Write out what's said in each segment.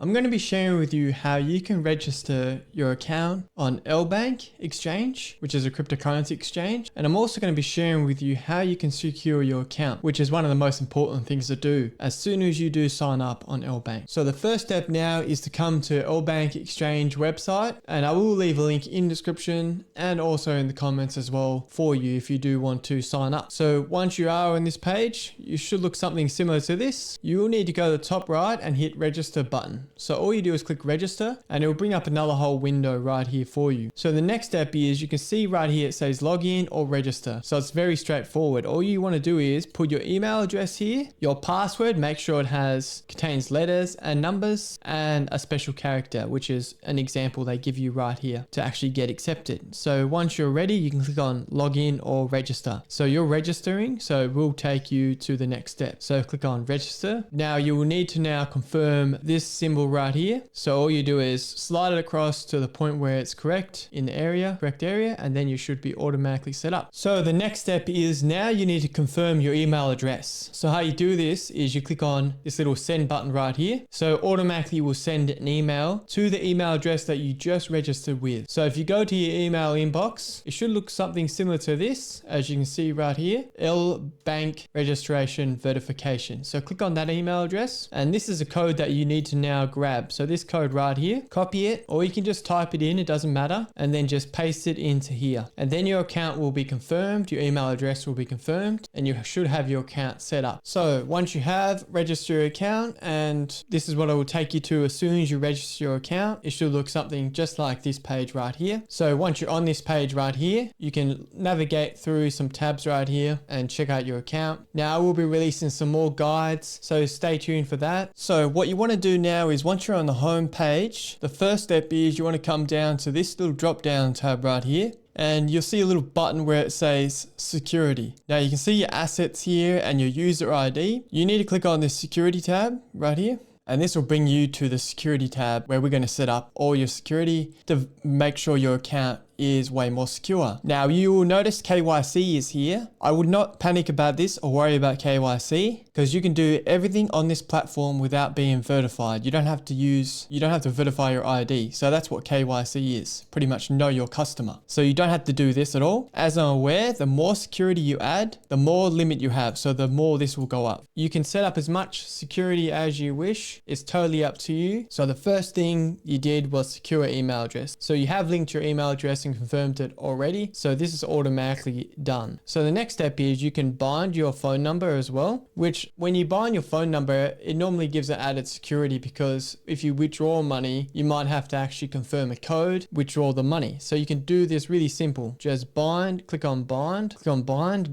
I'm going to be sharing with you how you can register your account on Lbank exchange, which is a cryptocurrency exchange. And I'm also going to be sharing with you how you can secure your account, which is one of the most important things to do as soon as you do sign up on Lbank. So the first step now is to come to Lbank exchange website, and I will leave a link in the description and also in the comments as well for you if you do want to sign up. So once you are on this page, you should look something similar to this. You will need to go to the top right and hit register button. So all you do is click register and it will bring up another whole window right here for you. So the next step is you can see right here it says login or register. So it's very straightforward. All you want to do is put your email address here, your password, make sure it contains letters and numbers and a special character, which is an example they give you right here to actually get accepted. So once you're ready, you can click on login or register. So you're registering, so it will take you to the next step. So click on register. Now you will need to now confirm this symbol right here. So all you do is slide it across to the point where it's correct in the correct area, and then you should be automatically set up. So the next step is now you need to confirm your email address. So how you do this is you click on this little send button right here. So automatically will send an email to the email address that you just registered with. So if you go to your email inbox, it should look something similar to this, as you can see right here, Lbank registration verification. So click on that email address, and this is a code that you need to now grab. So this code right here, copy it, or you can just type it in, it doesn't matter, and then just paste it into here. And then your account will be confirmed, your email address will be confirmed, and you should have your account set up. So once you have registered your account, and this is what I will take you to as soon as you register your account, it should look something just like this page right here. So once you're on this page right here, you can navigate through some tabs right here and check out your account. Now I will be releasing some more guides, so stay tuned for that. So what you want to do now is once you're on the home page, the first step is you want to come down to this little drop down tab right here, and you'll see a little button where it says security. Now you can see your assets here and your user ID. You need to click on this security tab right here, and this will bring you to the security tab where we're going to set up all your security to make sure your account is way more secure. Now you will notice KYC is here. I would not panic about this or worry about KYC because you can do everything on this platform without being verified. You don't have to verify your ID. So that's what KYC is. Pretty much know your customer. So you don't have to do this at all. As I'm aware, the more security you add, the more limit you have. So the more this will go up. You can set up as much security as you wish. It's totally up to you. So the first thing you did was secure email address. So you have linked your email address and confirmed it already, so this is automatically done. So the next step is you can bind your phone number as well, which when you bind your phone number, it normally gives an added security because if you withdraw money, you might have to actually confirm a code, withdraw the money. So you can do this really simple. Just bind, click on bind,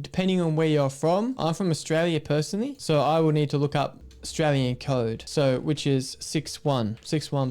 depending on where you're from. I'm from Australia personally, so I will need to look up Australian code, so which is 61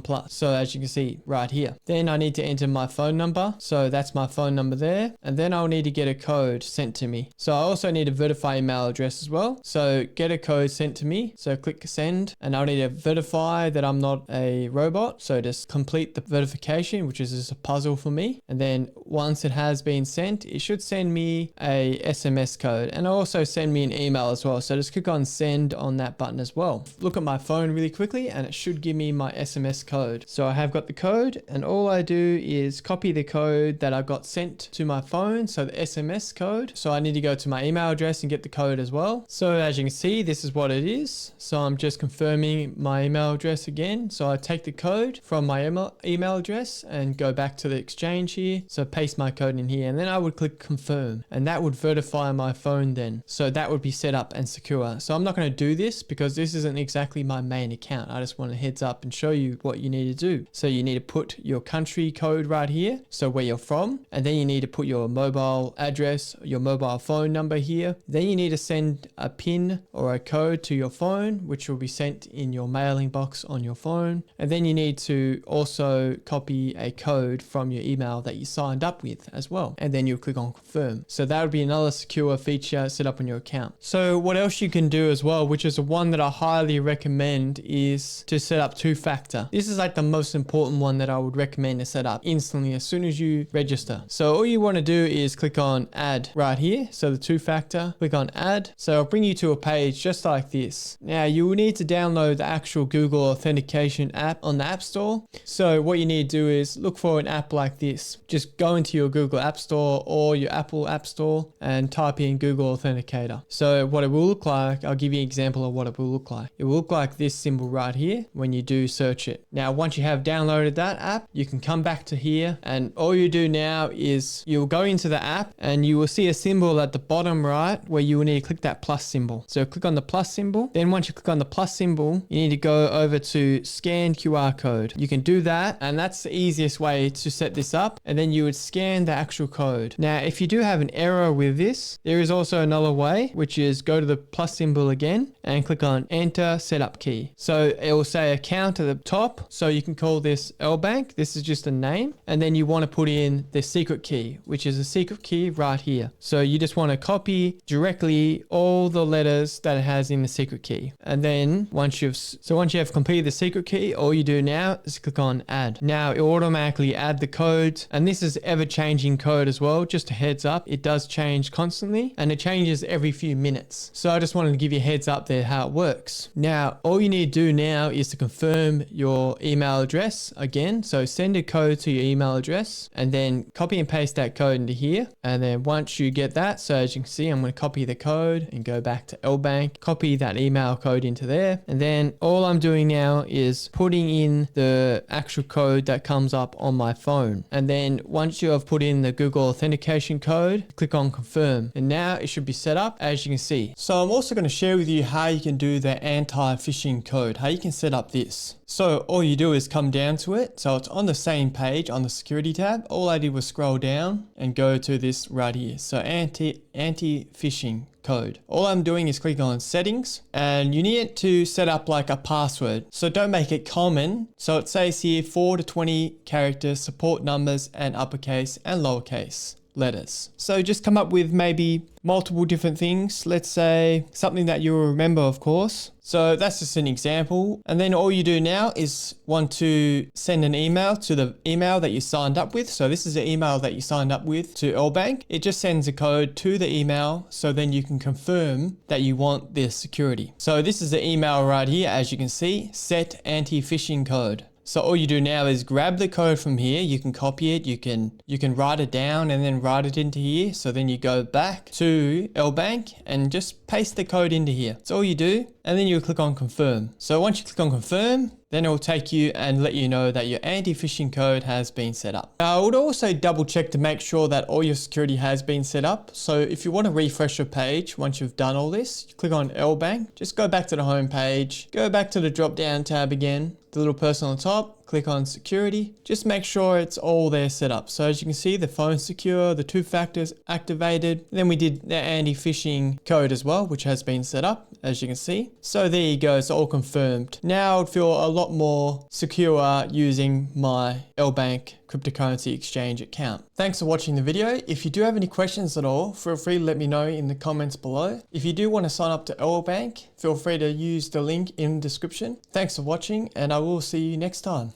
plus. So as you can see right here, then I need to enter my phone number, so that's my phone number there, and then I'll need to get a code sent to me. So I also need to verify email address as well, so get a code sent to me, so click send, and I'll need to verify that I'm not a robot, so just complete the verification, which is just a puzzle for me. And then once it has been sent, it should send me a SMS code, and also send me an email as well. So just click on send on that button as well. Look at my phone really quickly and it should give me my SMS code. So I have got the code, and all I do is copy the code that I got sent to my phone, so the SMS code. So I need to go to my email address and get the code as well. So as you can see, this is what it is. So I'm just confirming my email address again. So I take the code from my email address and go back to the exchange here. So paste my code in here, and then I would click confirm, and that would verify my phone then. So that would be set up and secure. So I'm not going to do this because this isn't exactly my main account. I just want a heads up and show you what you need to do. So you need to put your country code right here, so where you're from, and then you need to put your mobile address, your mobile phone number here. Then you need to send a PIN or a code to your phone, which will be sent in your mailing box on your phone. And then you need to also copy a code from your email that you signed up with as well. And then you'll click on confirm. So that would be another secure feature set up on your account. So what else you can do as well, which is the one that I highly recommend is to set up two-factor. This is like the most important one that I would recommend to set up instantly as soon as you register. So all you want to do is click on add right here. So the two-factor, click on add. So it'll bring you to a page just like this. Now you will need to download the actual Google authentication app on the App Store. So what you need to do is look for an app like this. Just go into your Google App Store or your Apple App Store and type in Google Authenticator. So what it will look like, I'll give you an example of what it will look like. It will look like this symbol right here when you do search it. Now, once you have downloaded that app, you can come back to here, and all you do now is you'll go into the app and you will see a symbol at the bottom right where you will need to click that plus symbol. So click on the plus symbol. Then once you click on the plus symbol, you need to go over to scan QR code. You can do that, and that's the easiest way to set this up. And then you would scan the actual code. Now, if you do have an error with this, there is also another way, which is go to the plus symbol again and click on enter setup key. So it will say account at the top. So you can call this Lbank. This is just a name. And then you want to put in the secret key, which is a secret key right here. So you just want to copy directly all the letters that it has in the secret key. And then once you have completed the secret key, all you do now is click on add. Now it will automatically add the code, and this is ever changing code as well. Just a heads up, it does change constantly and it changes every few minutes. So I just wanted to give you a heads up there how it works. Now all you need to do now is to confirm your email address again. So send a code to your email address and then copy and paste that code into here. And then once you get that, so as you can see, I'm going to copy the code and go back to Lbank, copy that email code into there. And then all I'm doing now is putting in the actual code that comes up on my phone. And then once you have put in the Google authentication code, click on confirm. And now it should be set up as you can see. So I'm also going to share with you how you can do the anti-phishing code, how you can set up this. So all you do is come down to it. So it's on the same page on the security tab. All I did was scroll down and go to this right here. So anti-phishing code. All I'm doing is click on settings, and you need to set up like a password. So don't make it common. So it says here 4 to 20 characters, support numbers and uppercase and lowercase letters. So just come up with maybe multiple different things. Let's say something that you'll remember, of course. So that's just an example. And then all you do now is want to send an email to the email that you signed up with. So this is the email that you signed up with to Lbank. It just sends a code to the email. So then you can confirm that you want this security. So this is the email right here. As you can see, set anti-phishing code. So all you do now is grab the code from here. You can copy it. You can write it down and then write it into here. So then you go back to Lbank and just paste the code into here. That's all you do. And then you click on confirm. So once you click on confirm, then it will take you and let you know that your anti-phishing code has been set up. Now, I would also double check to make sure that all your security has been set up. So if you want to refresh your page, once you've done all this, you click on Lbank, just go back to the home page, go back to the drop down tab again, the little person on the top, click on security, just make sure it's all there set up. So as you can see, the phone's secure, the two factors activated. Then we did the anti-phishing code as well, which has been set up, as you can see. So there you go, it's all confirmed. Now I would feel a lot more secure using my Lbank cryptocurrency exchange account. Thanks for watching the video. If you do have any questions at all, feel free to let me know in the comments below. If you do want to sign up to Lbank, feel free to use the link in the description. Thanks for watching, and I will see you next time.